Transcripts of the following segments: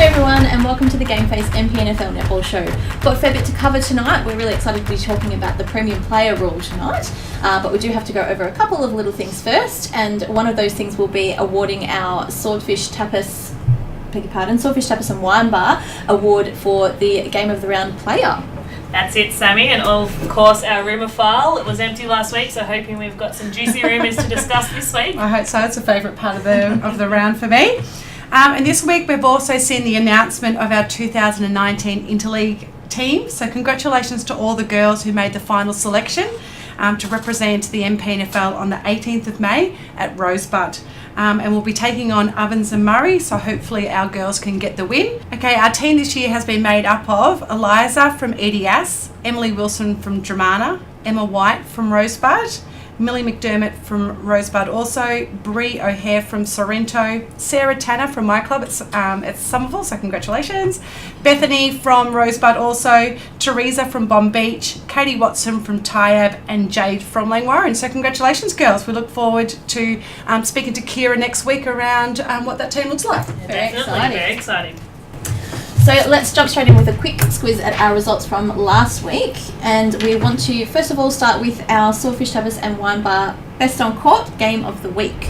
everyone, and welcome to the GameFace MPNFL Netball Show. Got a fair bit to cover tonight. We're really excited to be talking about the premium player rule tonight, but we do have to go over a couple of little things first, and one of those things will be awarding our Swordfish Tapas and Wine Bar award for the Game of the Round player. That's it, Sammy, and of course our rumour file. It was empty last week, so hoping we've got some juicy rumours to discuss this week. I hope so. It's a favourite part of the round for me. And this week we've also seen the announcement of our 2019 Interleague team. So congratulations to all the girls who made the final selection to represent the MPNFL on the 18th of May at Rosebud. And we'll be taking on Ovens and Murray, so hopefully our girls can get the win. Okay, our team this year has been made up of Eliza from EDS, Emily Wilson from Dramana, Emma White from Rosebud, Millie McDermott from Rosebud also, Brie O'Hare from Sorrento, Sarah Tanner from my club at Somerville, so congratulations, Bethany from Rosebud also, Teresa from Bomb Beach, Katie Watson from Tyab, and Jade from Langwarrin. So congratulations, girls. We look forward to speaking to Kira next week around what that team looks like. Yeah, very exciting. So let's jump straight in with a quick squiz at our results from last week, and we want to first of all start with our Swordfish Tapas and Wine Bar Best on Court Game of the Week.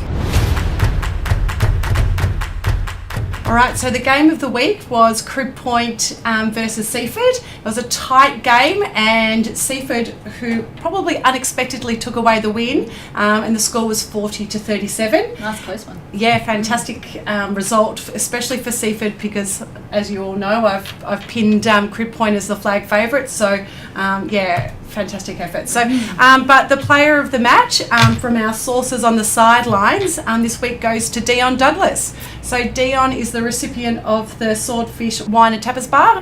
Alright, so the game of the week was Crib Point versus Seaford. It was a tight game, and Seaford, who probably unexpectedly took away the win, and the score was 40-37. Nice close one. Yeah, fantastic result, especially for Seaford, because as you all know, I've pinned Crib Point as the flag favourite, so fantastic effort. So, but the player of the match from our sources on the sidelines this week goes to Dion Douglas. So Dion is the recipient of the Swordfish Wine and Tapas Bar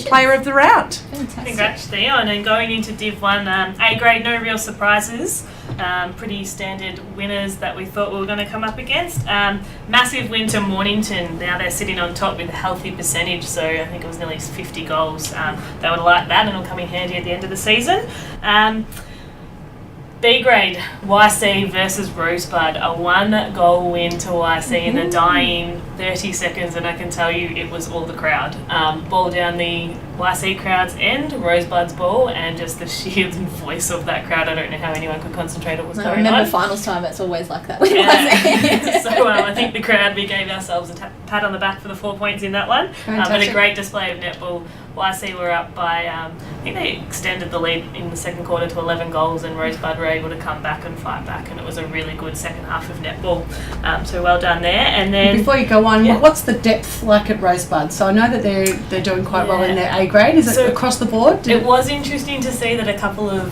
player of the round. Fantastic. Congrats, Dion. And going into Div 1, A grade, no real surprises. Pretty standard winners that we thought we were going to come up against. Massive win to Mornington. Now they're sitting on top with a healthy percentage, so I think it was nearly 50 goals. They would like that, and it'll come in handy at the end of the season. B grade, YC versus Rosebud, a 1-goal win to YC in the dying 30 seconds, and I can tell you it was all the crowd. Ball down the YC crowd's end, Rosebud's ball, and just the sheer voice of that crowd. I don't know how anyone could concentrate on what was going on. I remember finals time, it's always like that. Yeah. So I think the crowd, we gave ourselves a pat on the back for the 4 points in that one. But a great display of netball. YC were up by, I think they extended the lead in the second quarter to 11 goals, and Rosebud were able to come back and fight back, and it was a really good second half of netball. So well done there. And then before you go on, what's the depth like at Rosebud? So I know that they're doing quite well in their A grade. Is it across the board? It was interesting to see that a couple of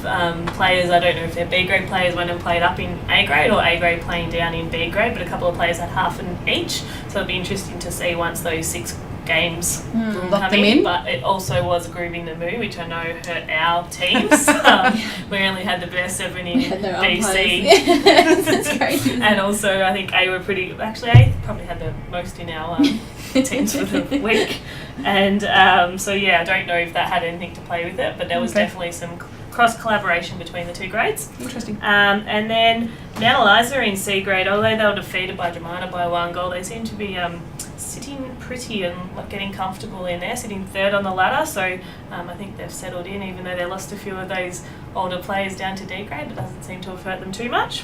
players, I don't know if they're B grade players, went and played up in A grade, or A grade playing down in B grade, but a couple of players had half in each. So it'll be interesting to see once those 6 games lock them in. But it also was grooving the moo, which I know hurt our teams. We only had the best 7 in BC. That's crazy. And also I think A A probably had the most in our teams for the week. And I don't know if that had anything to play with it, but there was definitely some cross collaboration between the 2 grades. Interesting. And then Mount Eliza in C grade, although they were defeated by Dramana by 1 goal, they seem to be sitting pretty and getting comfortable in there, sitting 3rd on the ladder. So I think they've settled in, even though they lost a few of those older players down to D grade. It doesn't seem to have hurt them too much.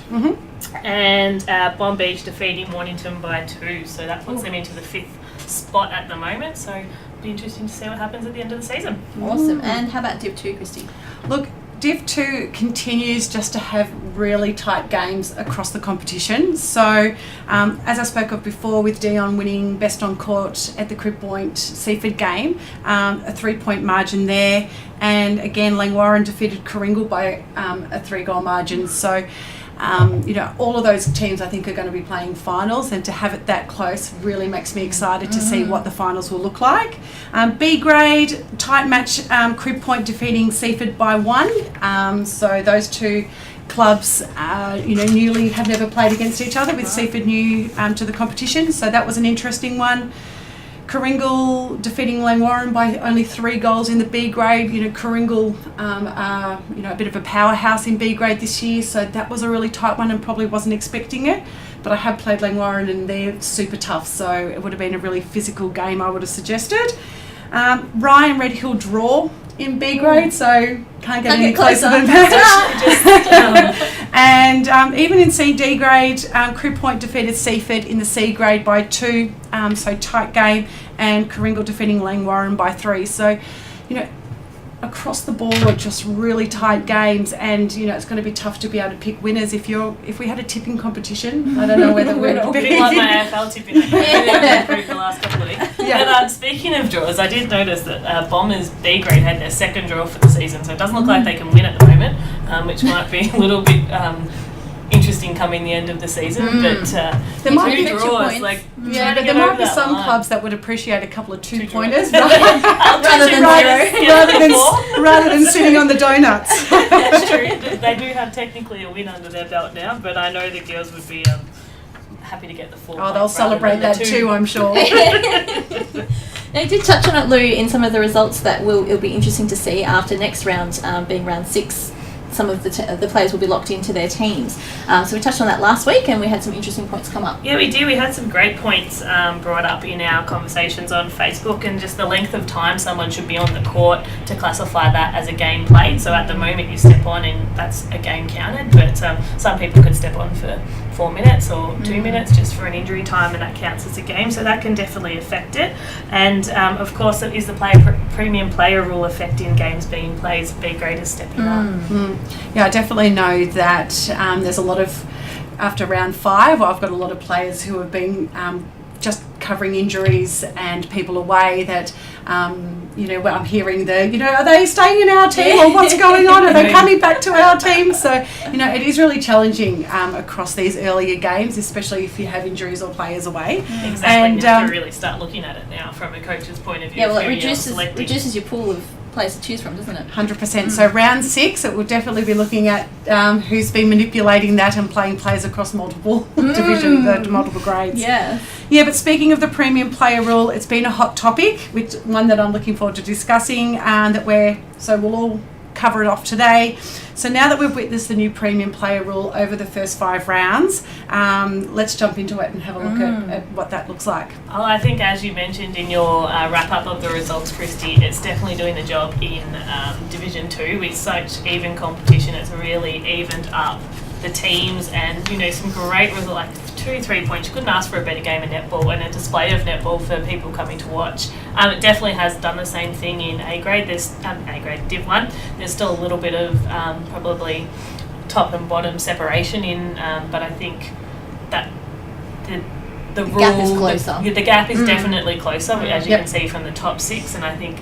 And Bomb Beach defeating Mornington by 2, so that puts them into the 5th spot at the moment. So it'll be interesting to see what happens at the end of the season. Awesome. And how about Div 2, Christy? Look, Div 2 continues just to have really tight games across the competition. So, as I spoke of before, with Dion winning Best on Court at the Crib Point Seaford game, a 3-point margin there. And again, Langwarrin defeated Coringal by a 3-goal margin. So, all of those teams I think are going to be playing finals, and to have it that close really makes me excited to see what the finals will look like. B grade, tight match, Crib Point defeating Seaford by 1. So those 2 clubs, newly have never played against each other, with Seaford new to the competition. So that was an interesting one. Coringal defeating Langwarrin by only 3 goals in the B grade. Coringal a bit of a powerhouse in B grade this year, so that was a really tight one and probably wasn't expecting it. but I have played Langwarrin and they're super tough, so it would have been a really physical game I would have suggested. Ryan Redhill draw in B grade, so can't get any closer than that. And even in CD grade, Crib Point defeated Seaford in the C grade by 2, so tight game, and Coringal defeating Langwarrin by 3. So, across the board, just really tight games, and it's going to be tough to be able to pick winners. If we had a tipping competition, I don't know whether we'd a bit like my AFL tipping. I've improved the last couple of weeks. Yeah. But speaking of draws, I did notice that Bombers B grade had their second draw for the season, so it doesn't look like they can win at the moment, which might be a little bit interesting coming the end of the season. But there might be draws, but there might be some clubs that would appreciate a couple of 2-pointers rather than sitting on the donuts. That's true. They do have technically a win under their belt now, but I know the girls would be happy to get the 4. Oh, they'll celebrate that too, I'm sure. Now, you did touch on it, Lou, in some of the results that it'll be interesting to see after next round, being round 6. Some of the players will be locked into their teams. So we touched on that last week, and we had some interesting points come up. Yeah, we did. We had some great points brought up in our conversations on Facebook, and just the length of time someone should be on the court to classify that as a game played. So at the moment you step on and that's a game counted, but some people could step on for 4 minutes or 2 minutes just for an injury time, and that counts as a game. So that can definitely affect it. And of course, is the premium player rule affecting games being played? B graders stepping up. Yeah, I definitely know that there's a lot of, after round 5, I've got a lot of players who have been just covering injuries and people away that, where I'm hearing are they staying in our team, or what's going on? Are they coming back to our team? So, it is really challenging across these earlier games, especially if you have injuries or players away. Exactly, and you have to really start looking at it now from a coach's point of view. Yeah, well, it reduces your pool of players to choose from, doesn't it? 100%. So round 6, it will definitely be looking at who's been manipulating that and playing players across multiple divisions, multiple grades. Yeah. Yeah, but speaking of the premium player rule, it's been a hot topic, which one that I'm looking forward to discussing, so we'll all cover it off today. So now that we've witnessed the new premium player rule over the first 5 rounds, let's jump into it and have a look at what that looks like. Oh, I think as you mentioned in your wrap-up of the results, Christy, it's definitely doing the job in Division 2 with such even competition. It's really evened up the teams, and some great results, like 2-3 points. You couldn't ask for a better game of netball and a display of netball for people coming to watch. It definitely has done the same thing in A grade. There's A grade Div 1. There's still a little bit of probably top and bottom separation in, but I think that the gap is closer. The gap is definitely closer, as you can see from the top 6, and I think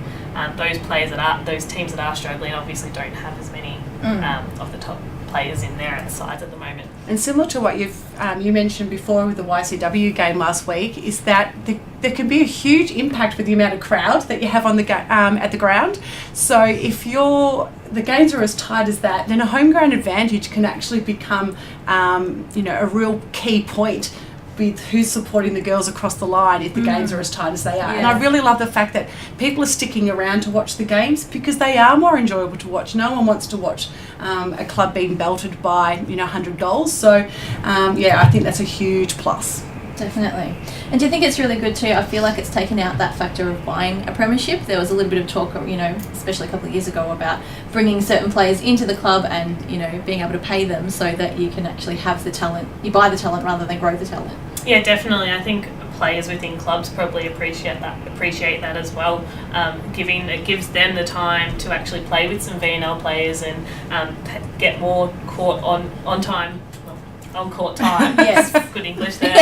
those teams that are struggling obviously don't have as many of the top players in there at the sides at the moment. And similar to what you mentioned before with the YCW game last week, is that there can be a huge impact with the amount of crowd that you have on the at the ground. So if the games are as tight as that, then a home ground advantage can actually become a real key point with who's supporting the girls across the line if the games are as tight as they are. Yeah. And I really love the fact that people are sticking around to watch the games because they are more enjoyable to watch. No one wants to watch a club being belted by 100 goals. So I think that's a huge plus. Definitely. And do you think it's really good too? I feel like it's taken out that factor of buying a premiership. There was a little bit of talk, especially a couple of years ago, about bringing certain players into the club and, being able to pay them so that you can actually have the talent. You buy the talent rather than grow the talent. Yeah, definitely. I think players within clubs probably appreciate that as well. It gives them the time to actually play with some VNL players and get more court on time. On court time. Yes. Good English there.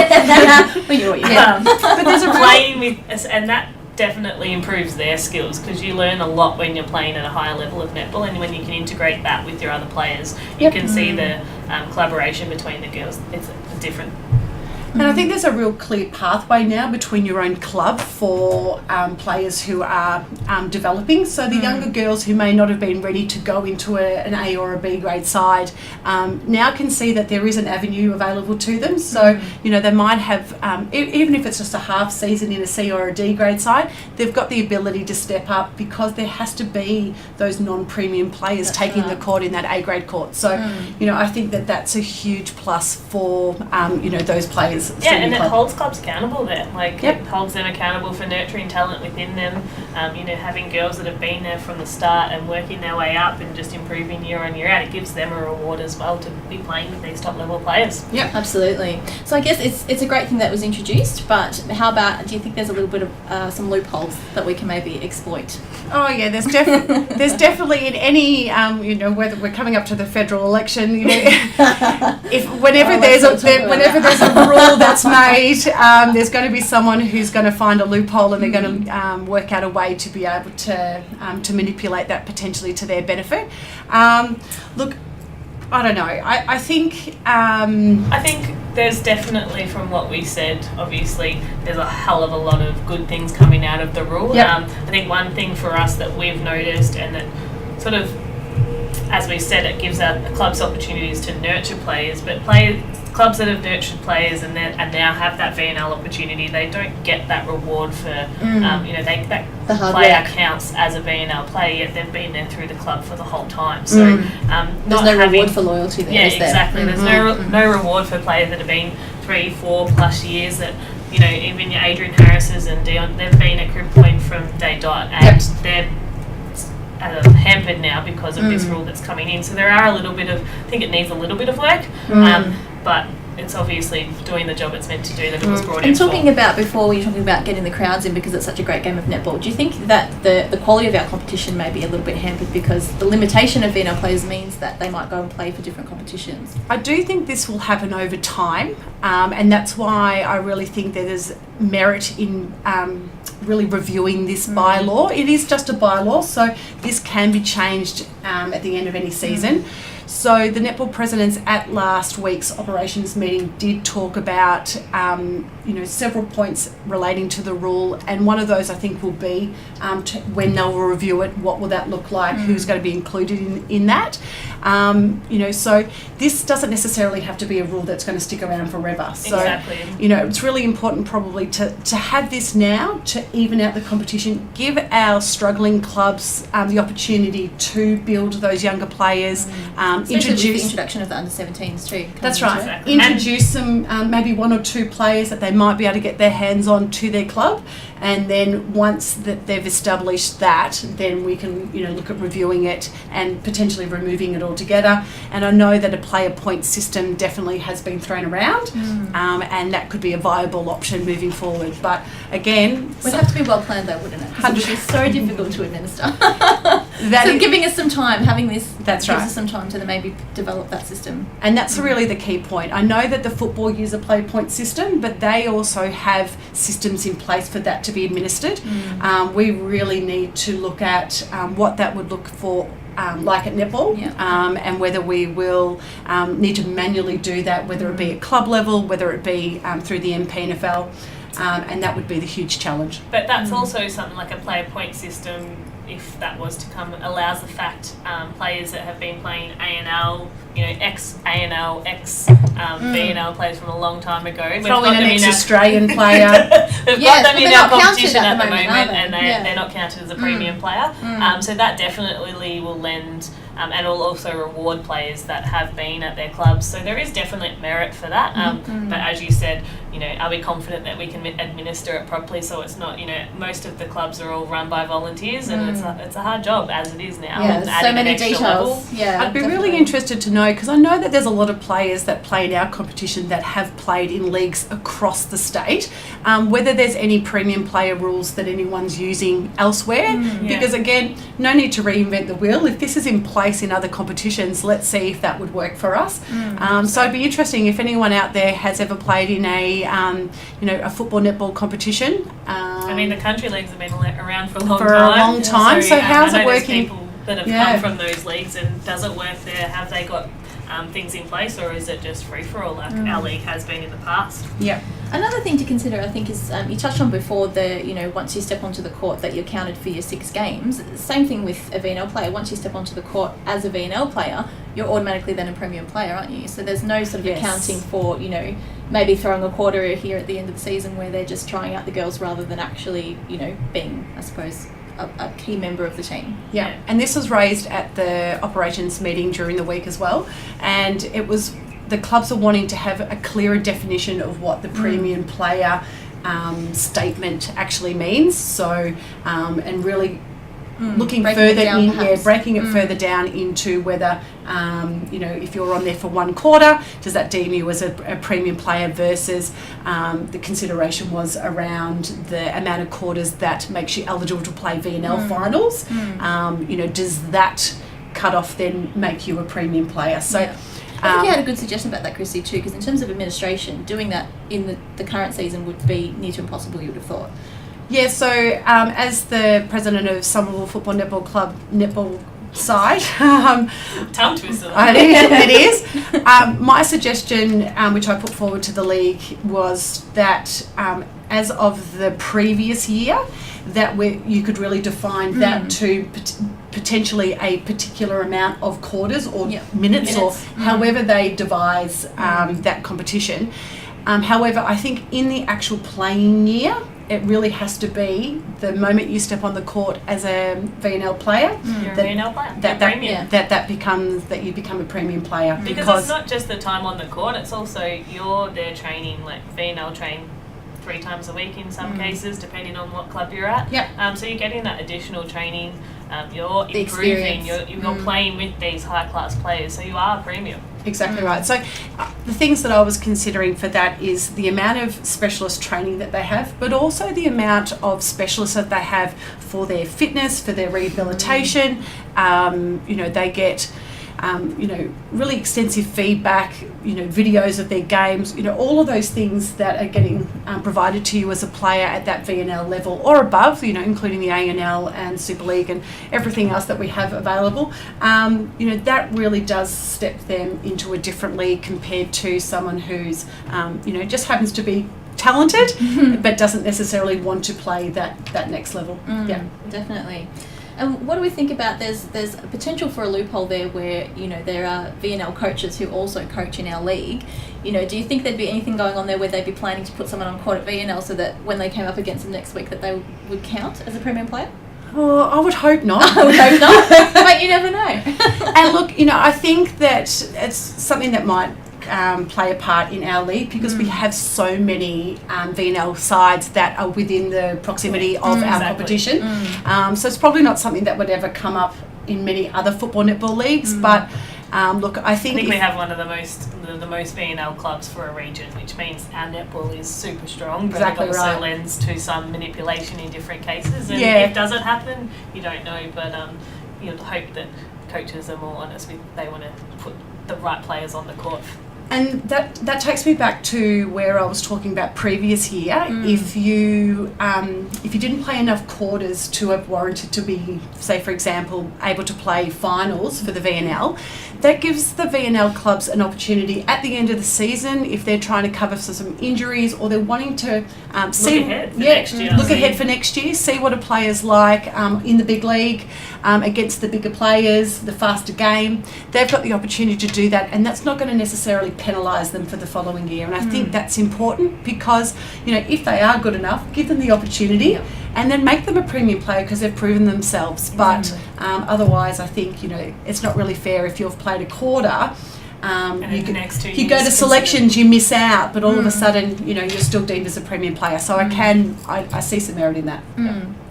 We knew what you meant. But there's a playing with, and that definitely improves their skills because you learn a lot when you're playing at a higher level of netball, and when you can integrate that with your other players, you can see the collaboration between the girls. It's different. And I think there's a real clear pathway now between your own club for players who are developing. So the younger girls who may not have been ready to go into an A or a B grade side now can see that there is an avenue available to them. So, you know, they might have, even if it's just a half season in a C or a D grade side, they've got the ability to step up because there has to be those non-premium players taking the court in that A grade court. So, you know, I think that that's a huge plus for, you know, those players. Yeah, and it holds clubs accountable there. Like, Yep. it holds them accountable for nurturing talent within them. You know, having girls that have been there from the start and working their way up and just improving year on year out, it gives them a reward as well to be playing with these top level players. Yeah, absolutely. So I guess it's a great thing that was introduced, but how about, do you think there's a little bit of some loopholes that we can maybe exploit? Oh yeah, there's definitely in any you know, whether we're coming up to the federal election, you know, if whenever there's a rule that's made, there's going to be someone who's going to find a loophole and they're going to work out a way to be able to manipulate that potentially to their benefit. Look, I don't know. I think there's definitely, from what we said, obviously there's a hell of a lot of good things coming out of the rule. Yep. I think one thing for us that we've noticed, and that sort of, as we said, it gives our clubs opportunities to nurture players, but clubs that have nurtured players and now have that VNL opportunity, they don't get that reward for, you know, that The hard player work. counts as a VNL player, yet they've been there through the club for the whole time. So There's no reward for loyalty there, yeah, is there? exactly. There's no reward for players that have been 3-4 plus years. That, you know, even your Adrian Harris's and Dion, they've been at Crib Point from day dot, and they're hampered now because of this rule that's coming in. So there are a little bit of, I think it needs a little bit of work, but it's obviously doing the job it's meant to do that it was brought in And talking for. about, before we were talking about getting the crowds in because it's such a great game of netball, do you think that the quality of our competition may be a little bit hampered because the limitation of VNL players means that they might go and play for different competitions? I do think this will happen over time, and that's why I really think that there's merit in really reviewing this bylaw. It is just a bylaw, so this can be changed at the end of any season. So the netball presidents at last week's operations meeting did talk about, you know, several points relating to the rule, and one of those I think will be when they'll review it, what will that look like, who's going to be included in that. You know, so this doesn't necessarily have to be a rule that's going to stick around forever. So, Exactly. you know, it's really important probably to have this now to even out the competition, give our struggling clubs the opportunity to build those younger players, Especially with the introduction of the under-17s too. That's coming right. into it. Exactly. Introduce some, maybe one or two players that they might be able to get their hands on to their club, and then once that they've established that, then we can, you know, look at reviewing it and potentially removing it altogether. And I know that a player point system definitely has been thrown around, and that could be a viable option moving forward. But again, Would have to be well planned though, wouldn't it? Because it would be so difficult to administer. So giving us some time, having this, That's gives right. us some time to then maybe develop that system. And that's really the key point. I know that the football use a play point system, but they also have systems in place for that to be administered. We really need to look at what that would look for, like at netball, and whether we will need to manually do that, whether it be at club level, whether it be through the MPNFL, and that would be the huge challenge. But that's also something like a player point system, if that was to come, allows the fact players that have been playing ANL, you know, ex-ANL, ex-BNL players from a long time ago. Throw in an ex-Australian player. We've Yes, got them but in they're our not counted competition at at the the moment, moment, are they? and Yeah. they're not counted as a premium player. So that definitely will lend, and will also reward players that have been at their clubs. So there is definitely merit for that. But as you said, you know, are we confident that we can administer it properly so it's not, you know, most of the clubs are all run by volunteers, and it's a hard job as it is now. Yeah, and there's adding so an many extra details. level. Yeah, I'd be really definitely. interested to know, because I know that there's a lot of players that play in our competition that have played in leagues across the state, whether there's any premium player rules that anyone's using elsewhere. Because again, no need to reinvent the wheel. If this is in place in other competitions, let's see if that would work for us. So it'd be interesting if anyone out there has ever played in a, you know, a football netball competition. I mean, the country leagues have been around for a long For a time. long time. So how's I it know there's working? people that have Yeah. come from those leagues, and does it work there? Have they got things in place, or is it just free for all like our league has been in the past? Yeah. Another thing to consider, I think, is you touched on before once you step onto the court that you're counted for your 6 games. Same thing with a VNL player. Once you step onto the court as a VNL player, you're automatically then a premium player, aren't you? So there's no sort of accounting for, maybe throwing a quarter here at the end of the season where they're just trying out the girls rather than actually, being, I suppose, a key member of the team. Yeah, and this was raised at the operations meeting during the week as well, and it was the clubs are wanting to have a clearer definition of what the premium player statement actually means. So, and really looking breaking further breaking it further down into whether, if you're on there for 1 quarter, does that deem you as a premium player versus the consideration was around the amount of quarters that makes you eligible to play VNL finals. Does that cut off then make you a premium player? So. I think you had a good suggestion about that, Chrissy, too, because in terms of administration, doing that in the current season would be near to impossible, you would have thought. Yeah, so as the president of Somerville Football Netball Club netball side, tongue twister. It is. My suggestion, which I put forward to the league, was that as of the previous year, that you could really define that to potentially a particular amount of quarters or minutes or however they devise that competition. However, I think in the actual playing year, it really has to be the moment you step on the court as a VNL player. You're a VNL player. That you become a premium player. Because it's not just the time on the court, it's also you're there training, like VNL train 3 times a week in some cases, depending on what club you're at. Yep. So you're getting that additional training. You're improving. You're playing with these high class players, so you are a premium. Exactly right. So the things that I was considering for that is the amount of specialist training that they have, but also the amount of specialists that they have for their fitness, for their rehabilitation. They get really extensive feedback, videos of their games, all of those things that are getting provided to you as a player at that VNL level or above, including the ANL and Super League and everything else that we have available. That really does step them into a different league compared to someone who's, just happens to be talented but doesn't necessarily want to play that next level. Yeah, definitely. And what do we think about there's a potential for a loophole there where, there are VNL coaches who also coach in our league. Do you think there'd be anything going on there where they'd be planning to put someone on court at VNL so that when they came up against them next week that they would count as a premium player? Oh, I would hope not. I would hope not, but you never know. And look, I think that it's something that might play a part in our league because we have so many VNL sides that are within the proximity of our competition. So it's probably not something that would ever come up in many other football netball leagues. But look, I think we have one of the most VNL clubs for a region, which means our netball is super strong. But exactly it also right. lends to some manipulation in different cases. And if does it happen, you don't know. But you'd hope that coaches are more honest with they want to put the right players on the court. And that takes me back to where I was talking about previous year. If you didn't play enough quarters to have warranted to be, say for example, able to play finals for the VNL, that gives the VNL clubs an opportunity at the end of the season if they're trying to cover for some injuries or they're wanting to look ahead for next year, see what a player's like in the big league against the bigger players, the faster game. They've got the opportunity to do that, and that's not going to necessarily penalise them for the following year. And I think that's important because, if they are good enough, give them the opportunity and then make them a premium player because they've proven themselves. But otherwise, I think, it's not really fair if you've played a quarter. You go to selections, you miss out, but all of a sudden, you're still deemed as a premium player. So I see some merit in that.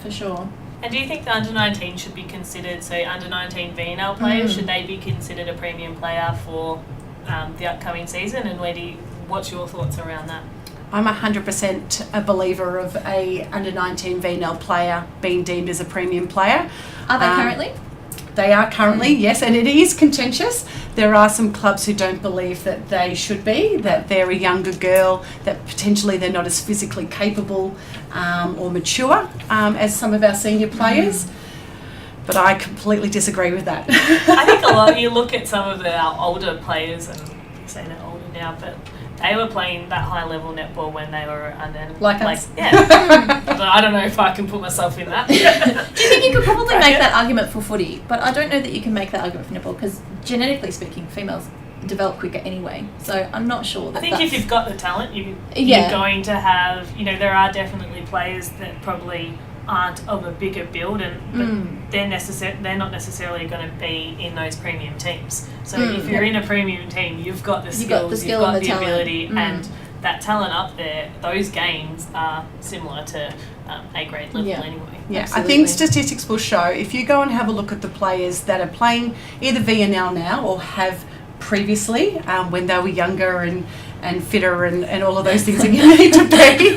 For sure. And do you think the under-19 should be considered, so under-19 VNL players, should they be considered a premium player for the upcoming season, and what's your thoughts around that? I'm 100% a believer of a under-19 VNL player being deemed as a premium player. Are they currently? They are currently, yes, and it is contentious. There are some clubs who don't believe that they should be, that they're a younger girl, that potentially they're not as physically capable or mature as some of our senior players. But I completely disagree with that. I think a lot, you look at some of our older players, and you say they're older now, but they were playing that high level netball when they were under. Like us. Yeah. But I don't know if I can put myself in that. Do you think you could probably make that argument for footy? But I don't know that you can make that argument for netball because genetically speaking, females develop quicker anyway. So I'm not sure that I think if you've got the talent, you're going to have, there are definitely players that probably aren't of a bigger build, but they're not necessarily going to be in those premium teams. So if you're in a premium team, you've got the skills, you've got the ability, and that talent up there. Those games are similar to A grade level anyway. Yeah, absolutely. I think statistics will show if you go and have a look at the players that are playing either VNL now or have previously when they were younger and fitter and all of those things that you need to be.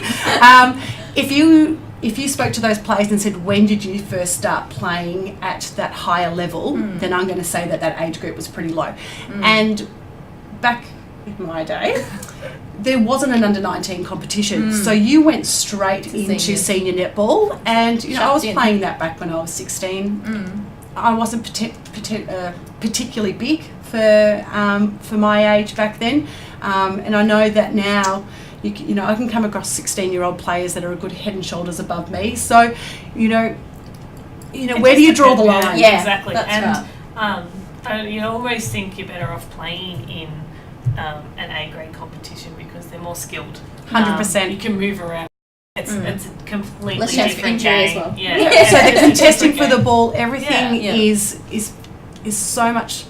If you spoke to those players and said, when did you first start playing at that higher level, then I'm going to say that age group was pretty low. And back in my day, there wasn't an under-19 competition. So you went straight into senior netball. And, I was playing that back when I was 16. I wasn't particularly big for my age back then. And I know that now, I can come across 16-year-old players that are a good head and shoulders above me. So, where do you draw the line? Yeah, exactly. That's and you almost think you're better off playing in an A grade competition because they're more skilled. 100%. You can move around. It's a completely Less chance for different injury game. as well. Yeah. So the It's a contesting different for the game. ball, everything Yeah. is so much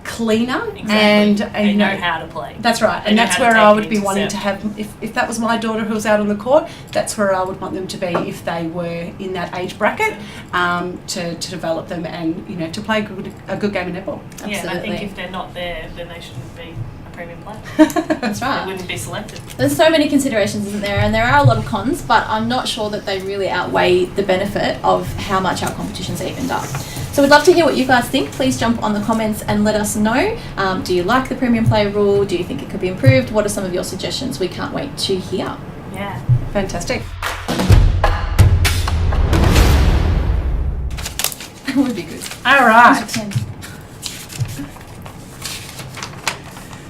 cleaner. Exactly. And they know how to play. That's right, They and know that's how to where take I it would be into wanting set. to have, if that was my daughter who was out on the court, that's where I would want them to be if they were in that age bracket, to develop them and, to play a good game of netball. Yeah, and I think Absolutely. if they're not there, then they shouldn't be a premium player. That's They right. wouldn't be selected. There's so many considerations, isn't there? And there are a lot of cons, but I'm not sure that they really outweigh the benefit of how much our competition's evened up. So we'd love to hear what you guys think. Please jump on the comments and let us know. Do you like the premium player rule? Do you think it could be improved? What are some of your suggestions? We can't wait to hear. Yeah. Fantastic. That would be good. All right.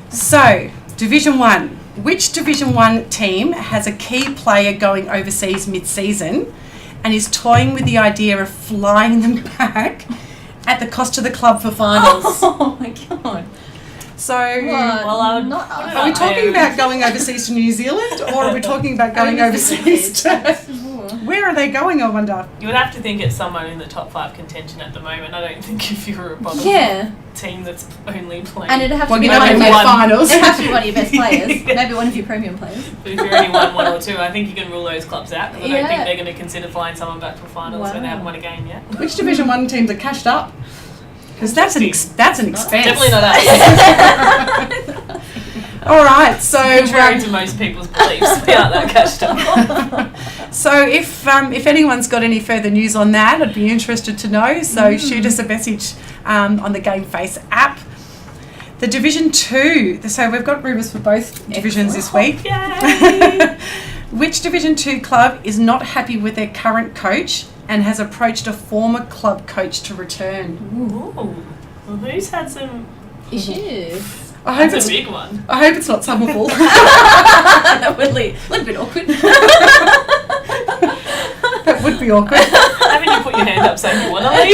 So, Division 1. Which Division 1 team has a key player going overseas mid-season and is toying with the idea of flying them back at the cost of the club for finals? Oh my god. So, Well, I would not put it are we up talking there. about going overseas to New Zealand, or are we talking about going overseas to... Where are they going, I wonder? You would have to think it's someone in the top 5 contention at the moment. I don't think if you're a bottom Yeah. team that's only playing. And it'd have to Well, be you know, one they of make your finals. It'd have to be one of your best players. Maybe one of your premium players. But if you're only won or two, I think you can rule those clubs out. Because I don't think Yeah. they're going to consider flying someone back for finals when they haven't won a game yet. Which Division 1 teams are cashed up? Because that's an expense. Definitely not us. All right, so Contrary to most people's beliefs, they aren't that cashed up. so if anyone's got any further news on that, I'd be interested to know. So shoot us a message on the GameFace app. The Division 2. So we've got rumours for both divisions this week. Yay! Which Division 2 club is not happy with their current coach and has approached a former club coach to return? Ooh. Well, who's had some... Issues. I hope That's it's a big one. I hope it's not Summerfall. That would be a little bit awkward. That would be awkward. Haven't you put your hand up saying you want to leave?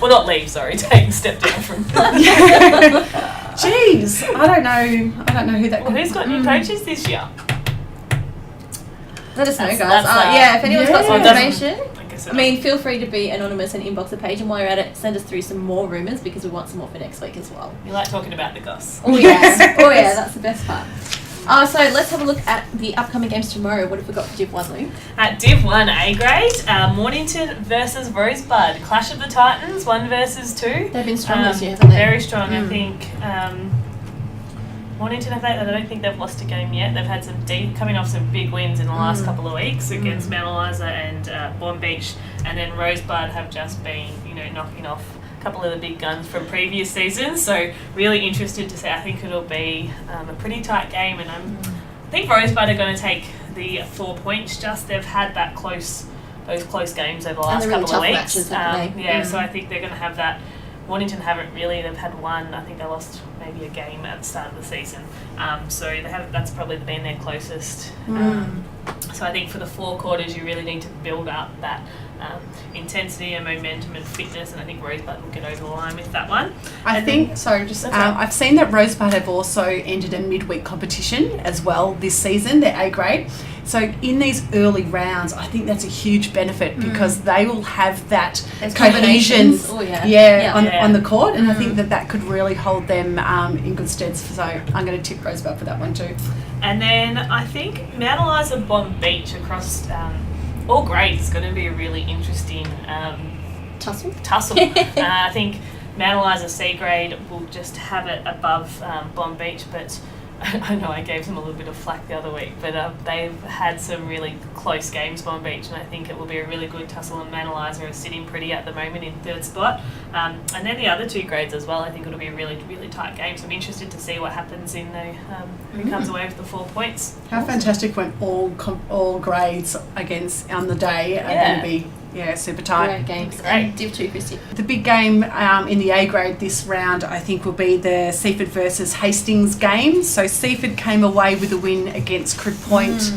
Well, not leave, sorry. Take a step down from... Jeez, I don't know who that Well, could who's got new coaches this year? Let us know, That's- guys. that's, Yeah, if anyone's got some Yeah. information, Like I I said, mean, feel free to be anonymous and inbox the page. And while you're at it, send us through some more rumours because we want some more for next week as well. you like talking about the goss. Oh yeah, oh yeah, that's the best part. So let's have a look at the upcoming games tomorrow. What have we got for Div 1, Lou? At Div 1 A grade, Mornington versus Rosebud. Clash of the Titans, 1 versus 2. They've been strong this year, haven't they? Very strong, I think. Mornington, I don't think they've lost a game yet. They've had coming off some big wins in the last couple of weeks against Mount Eliza and Bourne Beach, and then Rosebud have just been, knocking off a couple of the big guns from previous seasons. So really interested to see. I think it'll be a pretty tight game, and I think Rosebud are going to take the 4 points. Just they've had that close those close games over the And last the really couple of tough weeks. matches, haven't they? Yeah, so I think they're going to have that. Warrington haven't really. They've had one. I think they lost maybe a game at the start of the season. So they have. That's probably been their closest. So I think for the 4 quarters, you really need to build up that intensity and momentum and fitness, and I think Rosebud will get over the line with that one. I've seen that Rosebud have also entered a midweek competition as well this season, their A grade. So in these early rounds, I think that's a huge benefit because they will have that cohesion on the court, and I think that could really hold them in good stead. So I'm going to tip Rosebud for that one too. And then I think Mount Eliza Bomb Beach across all grades is going to be a really interesting Tussle. I think Mount Eliza C grade will just have it above Bomb Beach, but I know I gave them a little bit of flack the other week, but they've had some really close games, Bomb Beach, and I think it will be a really good tussle, and Mount Eliza are sitting pretty at the moment in 3rd spot. And then the other 2 grades as well, I think it'll be a really, really tight game, so I'm interested to see what happens in the who comes away with the 4 points. How fantastic when all grades against on the day are going to be super tight. Great games. And Div 2, Christy. The big game in the A grade this round, I think, will be the Seaford versus Hastings game. So Seaford came away with a win against Crib Point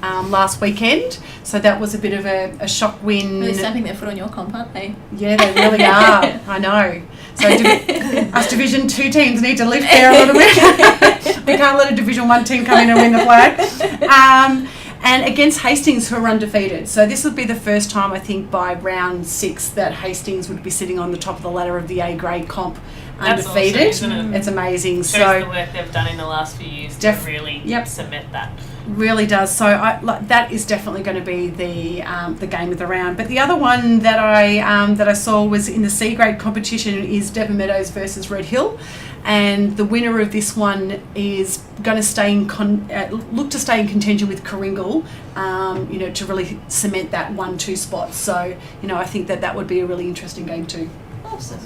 last weekend. So that was a bit of a shock win. Really stamping their foot on your comp, aren't they? Yeah, they really are. I know. So us Division 2 teams need to lift there a little bit. We can't let a Division 1 team come in and win the flag. And against Hastings, who are undefeated. So this would be the first time, I think, by round 6 that Hastings would be sitting on the top of the ladder of the A grade comp undefeated. That's awesome, isn't it? It's amazing. Shows the work they've done in the last few years to really cement that. Really does. So that is definitely going to be the game of the round. But the other one that I saw was in the C grade competition is Devon Meadows versus Red Hill. And the winner of this one is going to stay in look to stay in contention with Coringal, to really cement that 1-2 spot. So, I think that would be a really interesting game too. Awesome.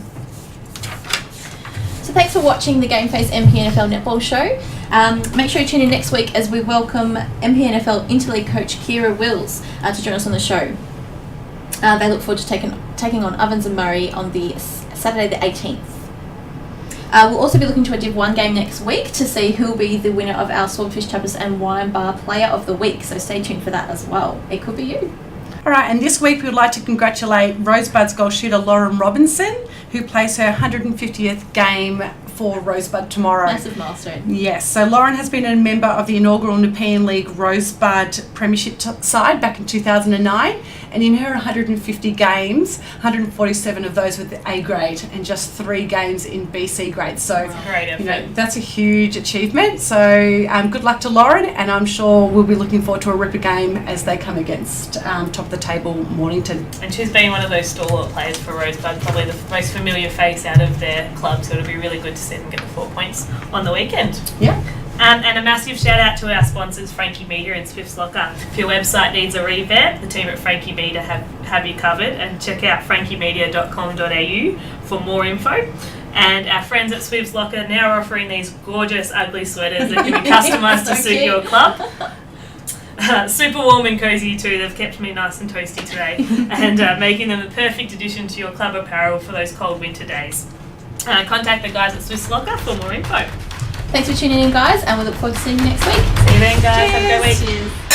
So thanks for watching the GameFace MPNFL Netball Show. Make sure you tune in next week as we welcome MPNFL Interleague coach Kira Wills to join us on the show. They look forward to taking on Ovens and Murray on the Saturday the 18th. We'll also be looking to a Div 1 game next week to see who will be the winner of our Swordfish Tapas and Wine Bar Player of the Week. So stay tuned for that as well. It could be you. All right, and this week we would like to congratulate Rosebud's goal shooter Lauren Robinson, who plays her 150th game for Rosebud tomorrow. Massive milestone. Yes, so Lauren has been a member of the inaugural Nepean League Rosebud Premiership side back in 2009, and in her 150 games, 147 of those were the A grade and just 3 games in BC grade. So great effort. That's a huge achievement. So good luck to Lauren, and I'm sure we'll be looking forward to a ripper game as they come against top of the table Mornington. And she's been one of those stalwart players for Rosebud, probably the most familiar face out of their club, so it'll be really good to see them get the 4 points on the weekend. Yeah. And a massive shout out to our sponsors, Frankie Media and Swifts Locker. If your website needs a revamp, the team at Frankie Media have you covered, and check out frankiemedia.com.au for more info. And our friends at Swifts Locker now are offering these gorgeous ugly sweaters that can be customised to suit your club. Super warm and cosy too. They've kept me nice and toasty today, and making them the perfect addition to your club apparel for those cold winter days. Contact the guys at Swiss Locker for more info. Thanks for tuning in, guys, and we look forward to seeing you next week. See you then, guys. Cheers. Have a great week. Cheers.